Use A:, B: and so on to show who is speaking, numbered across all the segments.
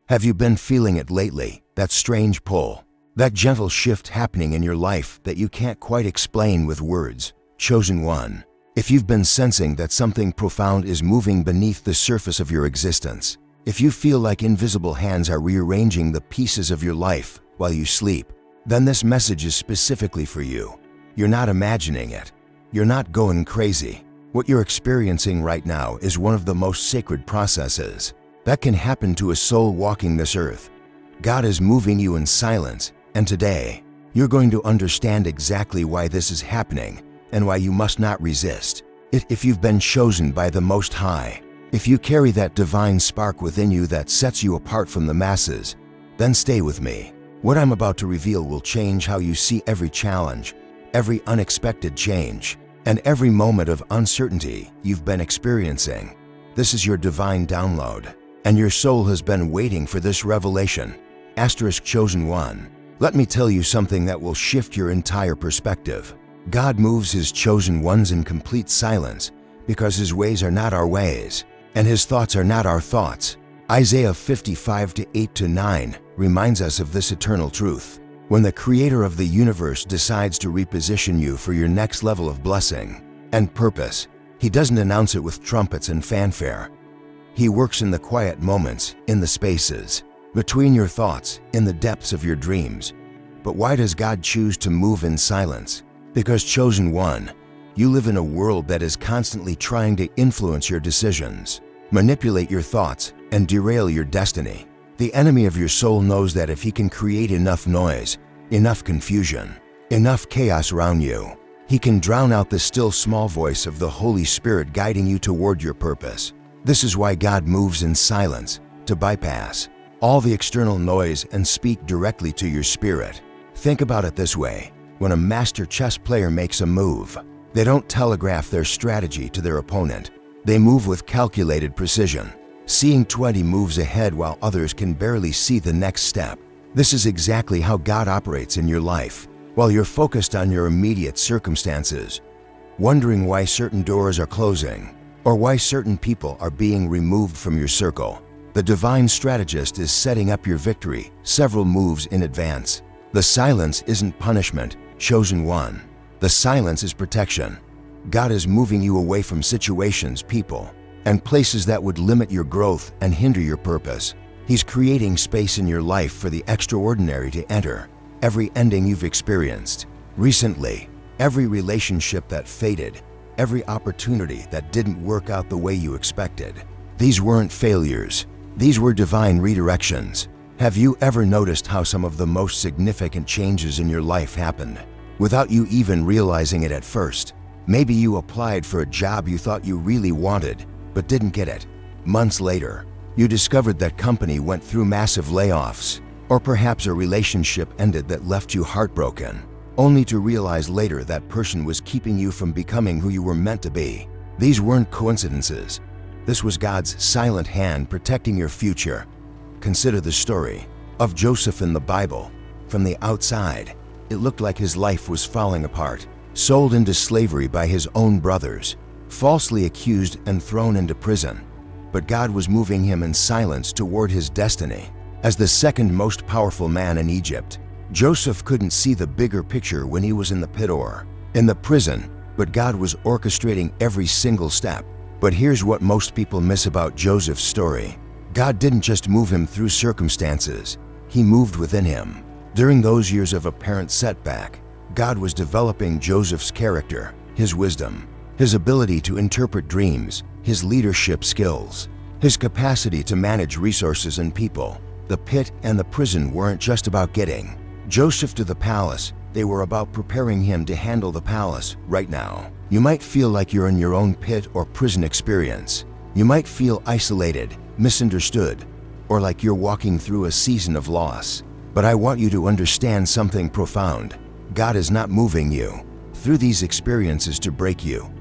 A: Have you been feeling it lately, that strange pull, that gentle shift happening in your life that you can't quite explain with words? Chosen one, if you've been sensing that something profound is moving beneath the surface of your existence, if you feel like invisible hands are rearranging the pieces of your life while you sleep, then this message is specifically for you. You're not imagining it. You're not going crazy. What you're experiencing right now is one of the most sacred processes that can happen to a soul walking this earth. God is moving you in silence, and today, you're going to understand exactly why this is happening and why you must not resist it. If you've been chosen by the Most High, if you carry that divine spark within you that sets you apart from the masses, then stay with me. What I'm about to reveal will change how you see every challenge, every unexpected change, and every moment of uncertainty you've been experiencing. This is your divine download, and your soul has been waiting for this revelation. Chosen one, let me tell you something that will shift your entire perspective. God moves His chosen ones in complete silence because His ways are not our ways, and His thoughts are not our thoughts. Isaiah 55:8-9 reminds us of this eternal truth. When the Creator of the universe decides to reposition you for your next level of blessing and purpose, He doesn't announce it with trumpets and fanfare. He works in the quiet moments, in the spaces between your thoughts, in the depths of your dreams. But why does God choose to move in silence? Because, chosen one, you live in a world that is constantly trying to influence your decisions, manipulate your thoughts, and derail your destiny. The enemy of your soul knows that if he can create enough noise, enough confusion, enough chaos around you, he can drown out the still small voice of the Holy Spirit guiding you toward your purpose. This is why God moves in silence, to bypass all the external noise and speak directly to your spirit. Think about it this way. When a master chess player makes a move, they don't telegraph their strategy to their opponent. They move with calculated precision, seeing 20 moves ahead while others can barely see the next step. This is exactly how God operates in your life. While you're focused on your immediate circumstances, wondering why certain doors are closing, or why certain people are being removed from your circle, the divine strategist is setting up your victory several moves in advance. The silence isn't punishment, chosen one. The silence is protection. God is moving you away from situations, people, and places that would limit your growth and hinder your purpose. He's creating space in your life for the extraordinary to enter. Every ending you've experienced recently, every relationship that faded, every opportunity that didn't work out the way you expected, these weren't failures. These were divine redirections. Have you ever noticed how some of the most significant changes in your life happened without you even realizing it at first? Maybe you applied for a job you thought you really wanted, but didn't get it. Months later, you discovered that company went through massive layoffs, or perhaps a relationship ended that left you heartbroken, only to realize later that person was keeping you from becoming who you were meant to be. These weren't coincidences. This was God's silent hand protecting your future. Consider the story of Joseph in the Bible. From the outside, it looked like his life was falling apart. Sold into slavery by his own brothers, falsely accused and thrown into prison. But God was moving him in silence toward his destiny. As the second most powerful man in Egypt, Joseph couldn't see the bigger picture when he was in the pit or in the prison, but God was orchestrating every single step. But here's what most people miss about Joseph's story. God didn't just move him through circumstances, He moved within him. During those years of apparent setback, God was developing Joseph's character, his wisdom, his ability to interpret dreams, his leadership skills, his capacity to manage resources and people. The pit and the prison weren't just about getting Joseph to the palace, they were about preparing him to handle the palace. Right now, you might feel like you're in your own pit or prison experience. You might feel isolated, misunderstood, or like you're walking through a season of loss. But I want you to understand something profound. God is not moving you through these experiences to break you.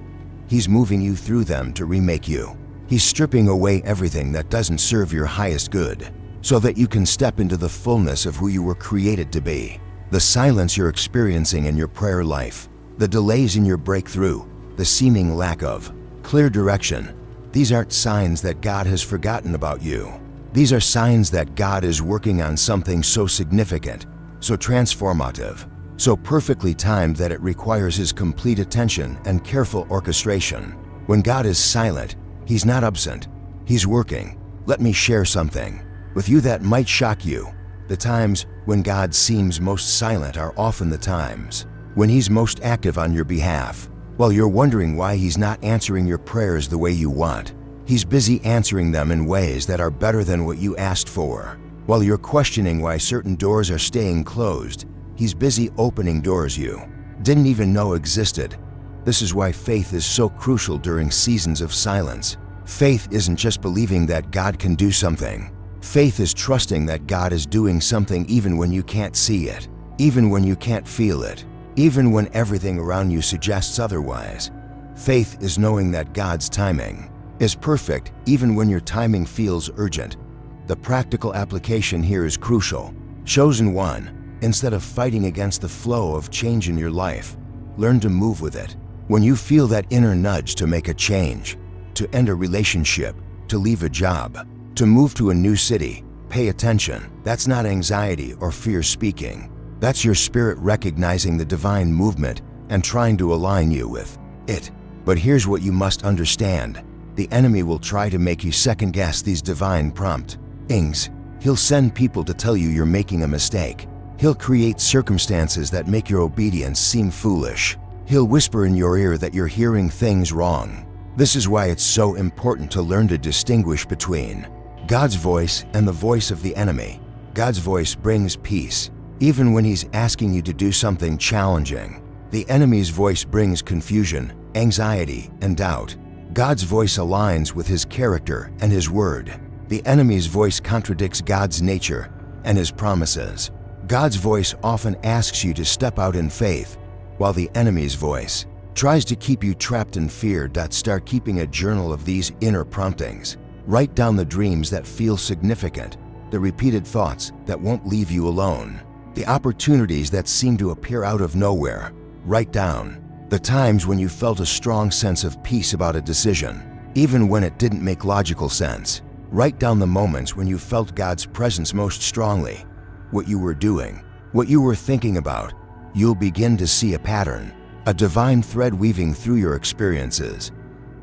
A: He's moving you through them to remake you. He's stripping away everything that doesn't serve your highest good, so that you can step into the fullness of who you were created to be. The silence you're experiencing in your prayer life, the delays in your breakthrough, the seeming lack of clear direction, these aren't signs that God has forgotten about you. These are signs that God is working on something so significant, so transformative, so perfectly timed that it requires His complete attention and careful orchestration. When God is silent, He's not absent. He's working. Let me share something with you that might shock you. The times when God seems most silent are often the times when He's most active on your behalf. While you're wondering why He's not answering your prayers the way you want, He's busy answering them in ways that are better than what you asked for. While you're questioning why certain doors are staying closed, He's busy opening doors you didn't even know existed. This is why faith is so crucial during seasons of silence. Faith isn't just believing that God can do something. Faith is trusting that God is doing something even when you can't see it, even when you can't feel it, even when everything around you suggests otherwise. Faith is knowing that God's timing is perfect even when your timing feels urgent. The practical application here is crucial. Chosen one, instead of fighting against the flow of change in your life, learn to move with it. When you feel that inner nudge to make a change, to end a relationship, to leave a job, to move to a new city, pay attention. That's not anxiety or fear speaking. That's your spirit recognizing the divine movement and trying to align you with it. But here's what you must understand. The enemy will try to make you second-guess these divine promptings. He'll send people to tell you you're making a mistake. He'll create circumstances that make your obedience seem foolish. He'll whisper in your ear that you're hearing things wrong. This is why it's so important to learn to distinguish between God's voice and the voice of the enemy. God's voice brings peace, even when He's asking you to do something challenging. The enemy's voice brings confusion, anxiety, and doubt. God's voice aligns with His character and His word. The enemy's voice contradicts God's nature and His promises. God's voice often asks you to step out in faith, while the enemy's voice tries to keep you trapped in fear. Start keeping a journal of these inner promptings. Write down the dreams that feel significant, the repeated thoughts that won't leave you alone, the opportunities that seem to appear out of nowhere. Write down the times when you felt a strong sense of peace about a decision, even when it didn't make logical sense. Write down the moments when you felt God's presence most strongly. What you were doing, what you were thinking about. You'll begin to see a pattern, a divine thread weaving through your experiences.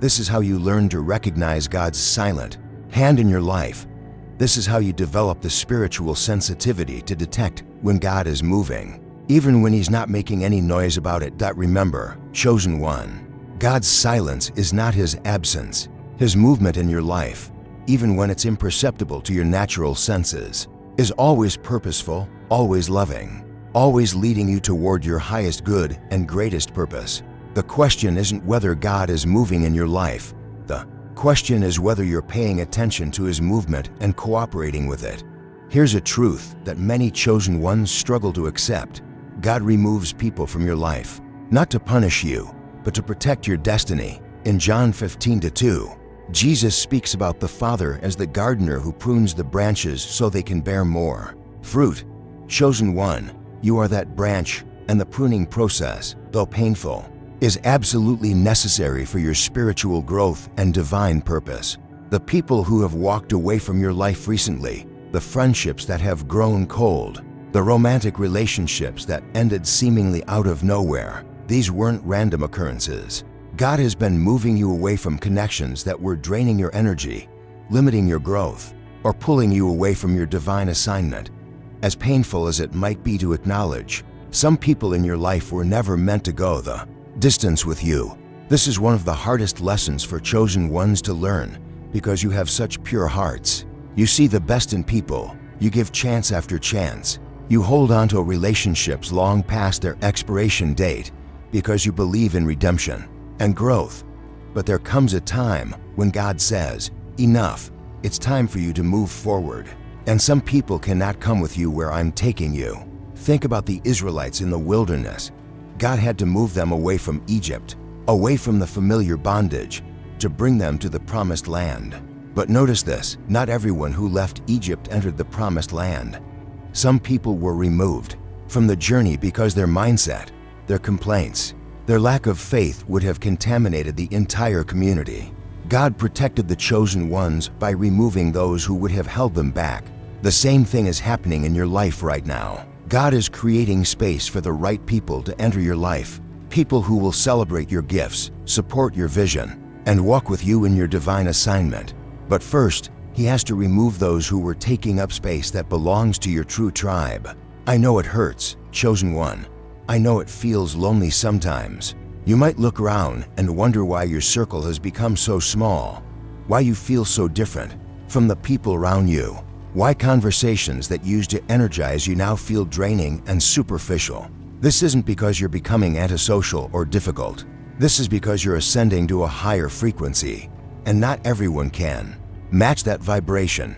A: This is how you learn to recognize God's silent hand in your life. This is how you develop the spiritual sensitivity to detect when God is moving, even when He's not making any noise about it. Remember, chosen one, God's silence is not His absence. His movement in your life, even when it's imperceptible to your natural senses, is always purposeful, always loving, always leading you toward your highest good and greatest purpose. The question isn't whether God is moving in your life. The question is whether you're paying attention to His movement and cooperating with it. Here's a truth that many chosen ones struggle to accept. God removes people from your life, not to punish you, but to protect your destiny. In John 15:2, Jesus speaks about the Father as the gardener who prunes the branches so they can bear more fruit. Chosen one, you are that branch, and the pruning process, though painful, is absolutely necessary for your spiritual growth and divine purpose. The people who have walked away from your life recently, the friendships that have grown cold, the romantic relationships that ended seemingly out of nowhere, these weren't random occurrences. God has been moving you away from connections that were draining your energy, limiting your growth, or pulling you away from your divine assignment. As painful as it might be to acknowledge, some people in your life were never meant to go the distance with you. This is one of the hardest lessons for chosen ones to learn, because you have such pure hearts. You see the best in people. You give chance after chance. You hold on to relationships long past their expiration date because you believe in redemption and growth. But there comes a time when God says, enough, it's time for you to move forward. And some people cannot come with you where I'm taking you. Think about the Israelites in the wilderness. God had to move them away from Egypt, away from the familiar bondage, to bring them to the promised land. But notice this, not everyone who left Egypt entered the promised land. Some people were removed from the journey because their mindset, their complaints, their lack of faith would have contaminated the entire community. God protected the chosen ones by removing those who would have held them back. The same thing is happening in your life right now. God is creating space for the right people to enter your life. People who will celebrate your gifts, support your vision, and walk with you in your divine assignment. But first, He has to remove those who were taking up space that belongs to your true tribe. I know it hurts, chosen one. I know it feels lonely sometimes. You might look around and wonder why your circle has become so small, why you feel so different from the people around you, why conversations that used to energize you now feel draining and superficial. This isn't because you're becoming antisocial or difficult. This is because you're ascending to a higher frequency, and not everyone can match that vibration.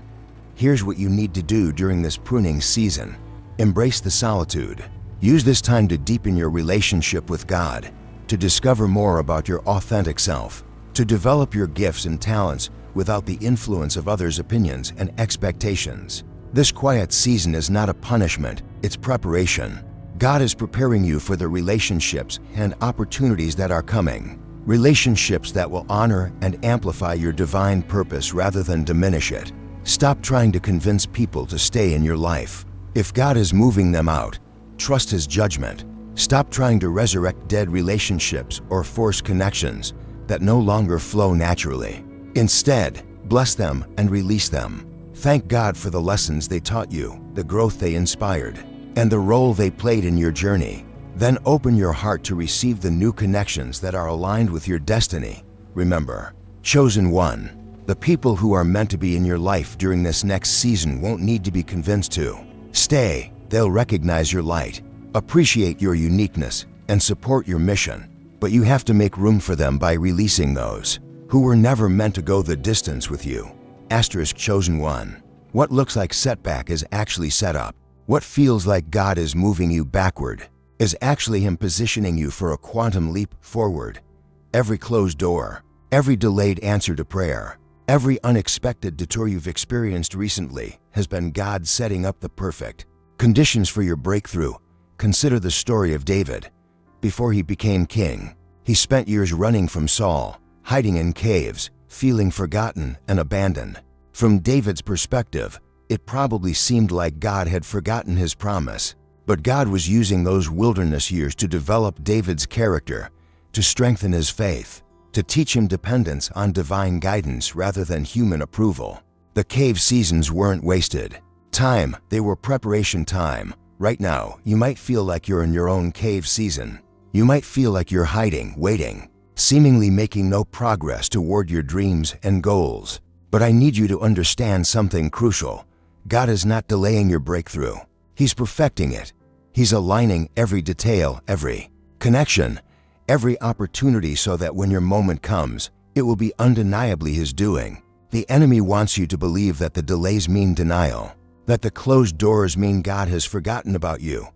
A: Here's what you need to do during this pruning season. Embrace the solitude. Use this time to deepen your relationship with God, to discover more about your authentic self, to develop your gifts and talents without the influence of others' opinions and expectations. This quiet season is not a punishment, it's preparation. God is preparing you for the relationships and opportunities that are coming. Relationships that will honor and amplify your divine purpose rather than diminish it. Stop trying to convince people to stay in your life. If God is moving them out, trust His judgment. Stop trying to resurrect dead relationships or force connections that no longer flow naturally. Instead, bless them and release them. Thank God for the lessons they taught you, the growth they inspired, and the role they played in your journey. Then open your heart to receive the new connections that are aligned with your destiny. Remember, chosen one, the people who are meant to be in your life during this next season won't need to be convinced to stay. They'll recognize your light, appreciate your uniqueness, and support your mission. But you have to make room for them by releasing those who were never meant to go the distance with you. Asterisk chosen one. What looks like setback is actually set up. What feels like God is moving you backward is actually Him positioning you for a quantum leap forward. Every closed door, every delayed answer to prayer, every unexpected detour you've experienced recently has been God setting up the perfect conditions for your breakthrough. Consider the story of David. Before he became king, he spent years running from Saul, hiding in caves, feeling forgotten and abandoned. From David's perspective, it probably seemed like God had forgotten His promise. But God was using those wilderness years to develop David's character, to strengthen his faith, to teach him dependence on divine guidance rather than human approval. The cave seasons weren't wasted time, they were preparation time. Right now, you might feel like you're in your own cave season. You might feel like you're hiding, waiting, seemingly making no progress toward your dreams and goals. But I need you to understand something crucial. God is not delaying your breakthrough. He's perfecting it. He's aligning every detail, every connection, every opportunity so that when your moment comes, it will be undeniably His doing. The enemy wants you to believe that the delays mean denial, that the closed doors mean God has forgotten about you.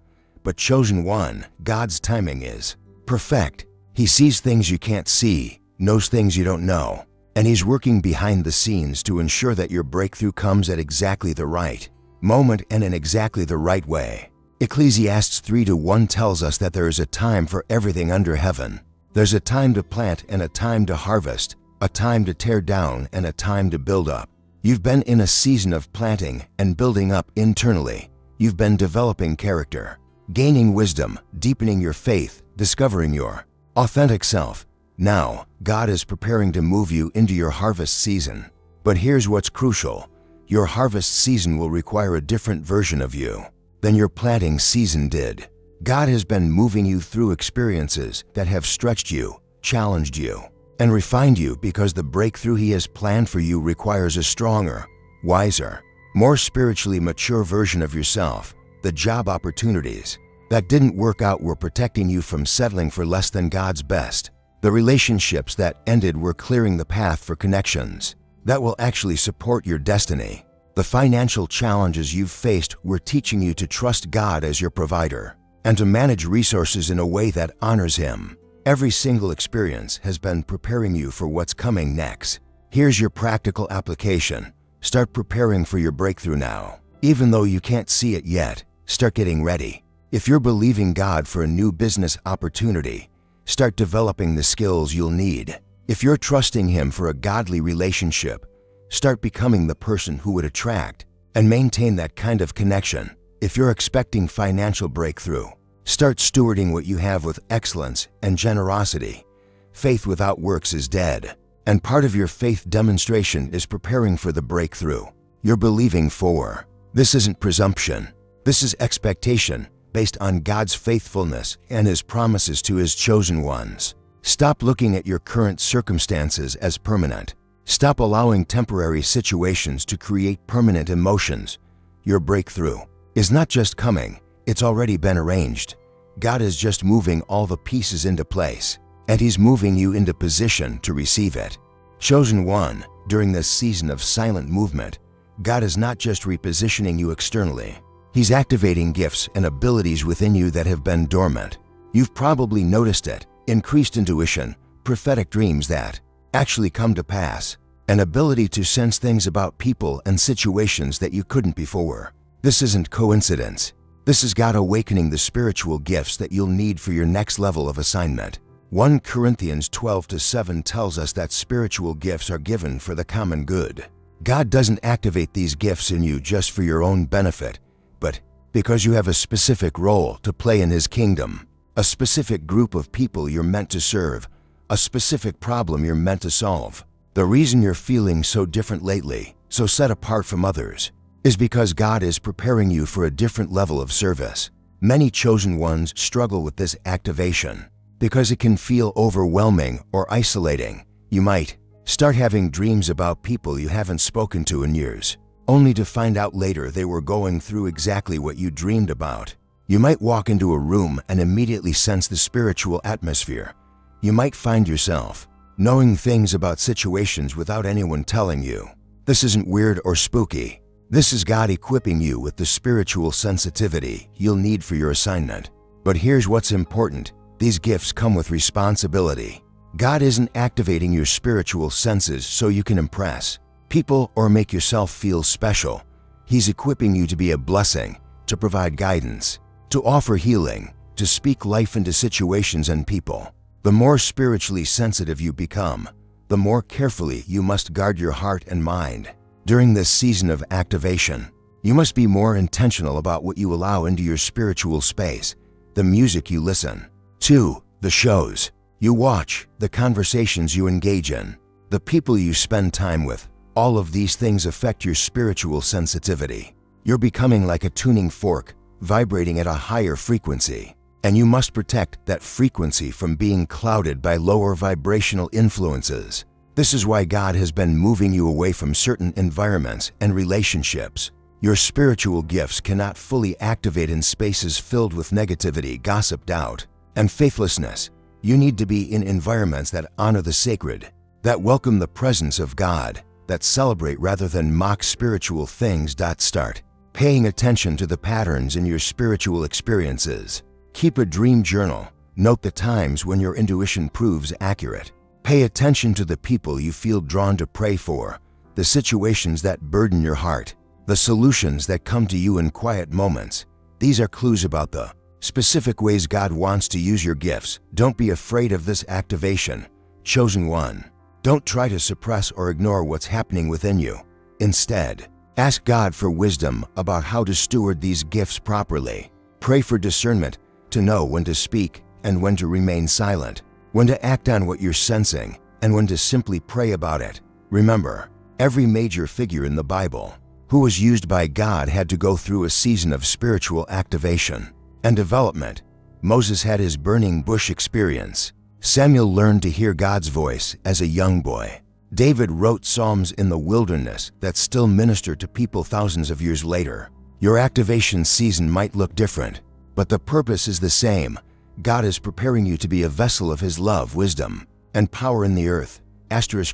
A: But chosen one, God's timing is perfect. He sees things you can't see, knows things you don't know, and He's working behind the scenes to ensure that your breakthrough comes at exactly the right moment and in exactly the right way. Ecclesiastes 3:1 tells us that there is a time for everything under heaven. There's a time to plant and a time to harvest, a time to tear down and a time to build up. You've been in a season of planting and building up internally. You've been developing character, gaining wisdom, deepening your faith, discovering your authentic self. Now, God is preparing to move you into your harvest season. But here's what's crucial. Your harvest season will require a different version of you than your planting season did. God has been moving you through experiences that have stretched you, challenged you, and refined you because the breakthrough He has planned for you requires a stronger, wiser, more spiritually mature version of yourself. The job opportunities that didn't work out were protecting you from settling for less than God's best. The relationships that ended were clearing the path for connections that will actually support your destiny. The financial challenges you've faced were teaching you to trust God as your provider and to manage resources in a way that honors Him. Every single experience has been preparing you for what's coming next. Here's your practical application. Start preparing for your breakthrough now. Even though you can't see it yet, start getting ready. If you're believing God for a new business opportunity, start developing the skills you'll need. If you're trusting Him for a godly relationship, start becoming the person who would attract and maintain that kind of connection. If you're expecting financial breakthrough, start stewarding what you have with excellence and generosity. Faith without works is dead, and part of your faith demonstration is preparing for the breakthrough you're believing for. This isn't presumption. This is expectation based on God's faithfulness and His promises to His chosen ones. Stop looking at your current circumstances as permanent. Stop allowing temporary situations to create permanent emotions. Your breakthrough is not just coming, it's already been arranged. God is just moving all the pieces into place, and He's moving you into position to receive it. Chosen one, during this season of silent movement, God is not just repositioning you externally. He's activating gifts and abilities within you that have been dormant. You've probably noticed it: increased intuition, prophetic dreams that actually come to pass, an ability to sense things about people and situations that you couldn't before. This isn't coincidence. This is God awakening the spiritual gifts that you'll need for your next level of assignment. 1 Corinthians 12:7 tells us that spiritual gifts are given for the common good. God doesn't activate these gifts in you just for your own benefit, but because you have a specific role to play in His kingdom, a specific group of people you're meant to serve, a specific problem you're meant to solve. The reason you're feeling so different lately, so set apart from others, is because God is preparing you for a different level of service. Many chosen ones struggle with this activation because it can feel overwhelming or isolating. You might start having dreams about people you haven't spoken to in years, only to find out later they were going through exactly what you dreamed about. You might walk into a room and immediately sense the spiritual atmosphere. You might find yourself knowing things about situations without anyone telling you. This isn't weird or spooky. This is God equipping you with the spiritual sensitivity you'll need for your assignment. But here's what's important: these gifts come with responsibility. God isn't activating your spiritual senses so you can impress people or make yourself feel special. He's equipping you to be a blessing, to provide guidance, to offer healing, to speak life into situations and people. The more spiritually sensitive you become, the more carefully you must guard your heart and mind. During this season of activation, you must be more intentional about what you allow into your spiritual space, the music you listen to, the shows you watch, the conversations you engage in, the people you spend time with. All of these things affect your spiritual sensitivity. You're becoming like a tuning fork, vibrating at a higher frequency, and you must protect that frequency from being clouded by lower vibrational influences. This is why God has been moving you away from certain environments and relationships. Your spiritual gifts cannot fully activate in spaces filled with negativity, gossip, doubt, and faithlessness. You need to be in environments that honor the sacred, that welcome the presence of God, that celebrate rather than mock spiritual things. Start paying attention to the patterns in your spiritual experiences. Keep a dream journal. Note the times when your intuition proves accurate. Pay attention to the people you feel drawn to pray for, the situations that burden your heart, the solutions that come to you in quiet moments. These are clues about the specific ways God wants to use your gifts. Don't be afraid of this activation. Chosen one, don't try to suppress or ignore what's happening within you. Instead, ask God for wisdom about how to steward these gifts properly. Pray for discernment to know when to speak and when to remain silent, when to act on what you're sensing and when to simply pray about it. Remember, every major figure in the Bible who was used by God had to go through a season of spiritual activation and development. Moses had his burning bush experience. Samuel learned to hear God's voice as a young boy. David wrote psalms in the wilderness that still minister to people thousands of years later. Your activation season might look different, but the purpose is the same. God is preparing you to be a vessel of His love, wisdom, and power in the earth.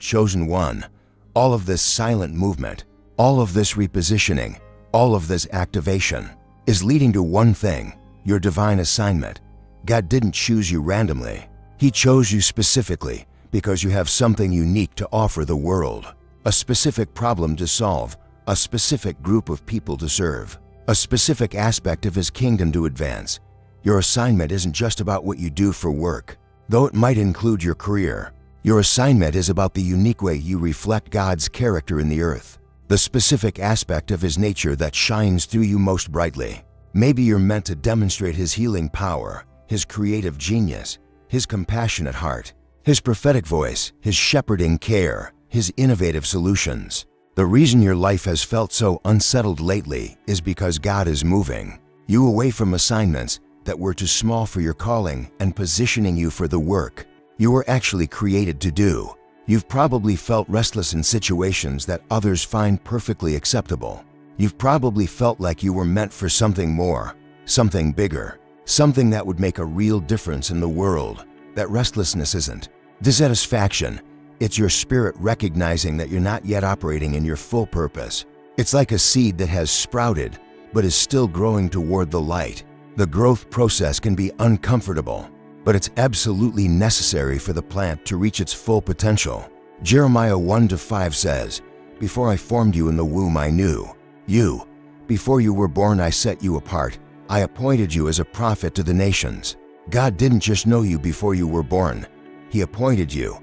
A: Chosen one, all of this silent movement, all of this repositioning, all of this activation is leading to one thing: your divine assignment. God didn't choose you randomly. He chose you specifically because you have something unique to offer the world, a specific problem to solve, a specific group of people to serve, a specific aspect of His kingdom to advance. Your assignment isn't just about what you do for work, though it might include your career. Your assignment is about the unique way you reflect God's character in the earth, the specific aspect of His nature that shines through you most brightly. Maybe you're meant to demonstrate His healing power, His creative genius, His compassionate heart, His prophetic voice, His shepherding care, His innovative solutions. The reason your life has felt so unsettled lately is because God is moving you away from assignments that were too small for your calling and positioning you for the work you were actually created to do. You've probably felt restless in situations that others find perfectly acceptable. You've probably felt like you were meant for something more, something bigger, something that would make a real difference in the world. That restlessness isn't dissatisfaction. It's your spirit recognizing that you're not yet operating in your full purpose. It's like a seed that has sprouted but is still growing toward the light. The growth process can be uncomfortable, but it's absolutely necessary for the plant to reach its full potential. Jeremiah 1:5 says, "Before I formed you in the womb I knew you. Before you were born I set you apart. I appointed you as a prophet to the nations." God didn't just know you before you were born. He appointed you.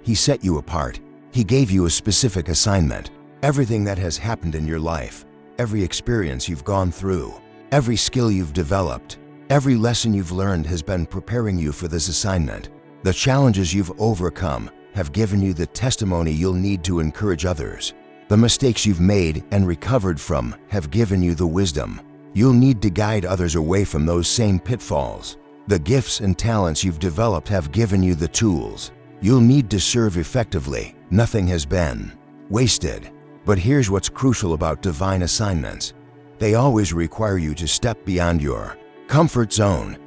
A: He set you apart. He gave you a specific assignment. Everything that has happened in your life, every experience you've gone through, every skill you've developed, every lesson you've learned has been preparing you for this assignment. The challenges you've overcome have given you the testimony you'll need to encourage others. The mistakes you've made and recovered from have given you the wisdom you'll need to guide others away from those same pitfalls. The gifts and talents you've developed have given you the tools you'll need to serve effectively. Nothing has been wasted. But here's what's crucial about divine assignments. They always require you to step beyond your comfort zone.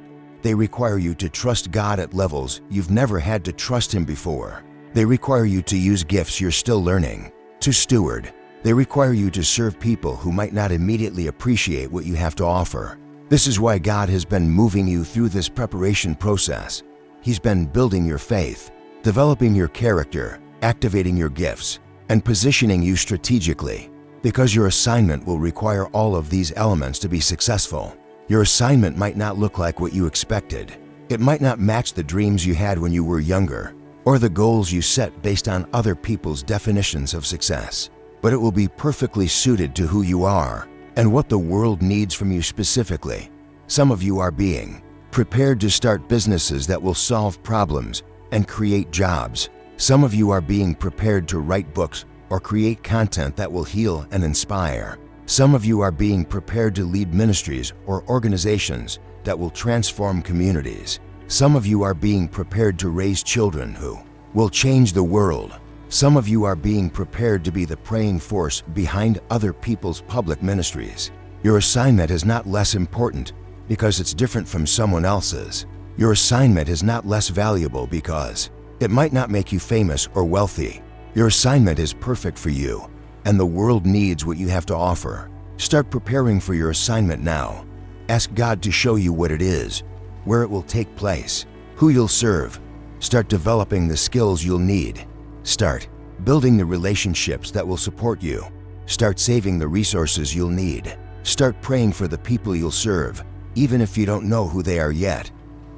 A: They require you to trust God at levels you've never had to trust Him before. They require you to use gifts you're still learning to steward. They require you to serve people who might not immediately appreciate what you have to offer. This is why God has been moving you through this preparation process. He's been building your faith, developing your character, activating your gifts, and positioning you strategically, because your assignment will require all of these elements to be successful. Your assignment might not look like what you expected. It might not match the dreams you had when you were younger, or the goals you set based on other people's definitions of success. But it will be perfectly suited to who you are and what the world needs from you specifically. Some of you are being prepared to start businesses that will solve problems and create jobs. Some of you are being prepared to write books or create content that will heal and inspire. Some of you are being prepared to lead ministries or organizations that will transform communities. Some of you are being prepared to raise children who will change the world. Some of you are being prepared to be the praying force behind other people's public ministries. Your assignment is not less important because it's different from someone else's. Your assignment is not less valuable because it might not make you famous or wealthy. Your assignment is perfect for you, and the world needs what you have to offer. Start preparing for your assignment now. Ask God to show you what it is, where it will take place, who you'll serve. Start developing the skills you'll need. Start building the relationships that will support you. Start saving the resources you'll need. Start praying for the people you'll serve, even if you don't know who they are yet.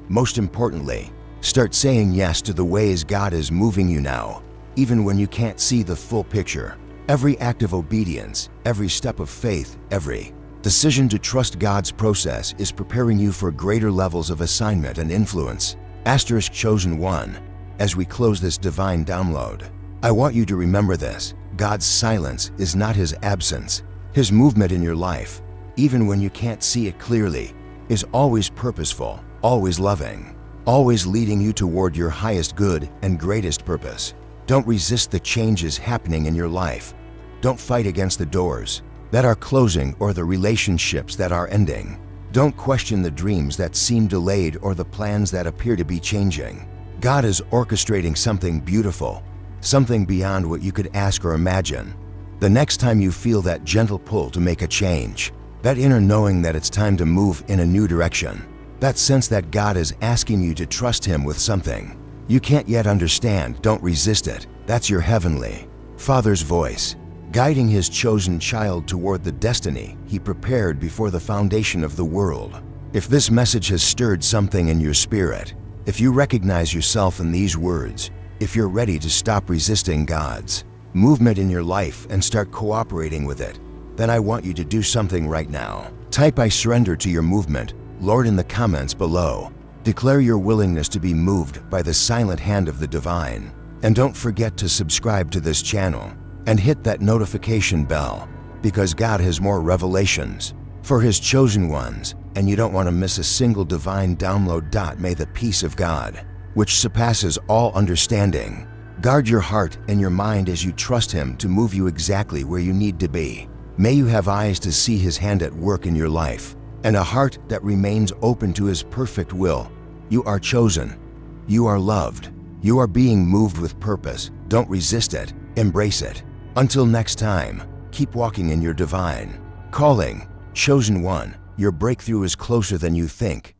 A: Most importantly, start saying yes to the ways God is moving you now, even when you can't see the full picture. Every act of obedience, every step of faith, every decision to trust God's process is preparing you for greater levels of assignment and influence. Asterisk chosen one. As we close this divine download, I want you to remember this. God's silence is not His absence. His movement in your life, even when you can't see it clearly, is always purposeful, always loving, always leading you toward your highest good and greatest purpose. Don't resist the changes happening in your life. Don't fight against the doors that are closing or the relationships that are ending. Don't question the dreams that seem delayed or the plans that appear to be changing. God is orchestrating something beautiful, something beyond what you could ask or imagine. The next time you feel that gentle pull to make a change, that inner knowing that it's time to move in a new direction, that sense that God is asking you to trust Him with something you can't yet understand, don't resist it. That's your heavenly Father's voice, guiding His chosen child toward the destiny He prepared before the foundation of the world. If this message has stirred something in your spirit, if you recognize yourself in these words, If you're ready to stop resisting God's movement in your life and start cooperating with it, then I want you to do something right now. Type "I surrender to your movement, Lord" in the comments below. Declare your willingness to be moved by the silent hand of the divine. And don't forget to subscribe to this channel and hit that notification bell, because God has more revelations for His chosen ones, and you don't want to miss a single divine download. May the peace of God, which surpasses all understanding, guard your heart and your mind as you trust Him to move you exactly where you need to be. May you have eyes to see His hand at work in your life, and a heart that remains open to His perfect will. You are chosen. You are loved. You are being moved with purpose. Don't resist it. Embrace it. Until next time, keep walking in your divine calling. Chosen one, your breakthrough is closer than you think.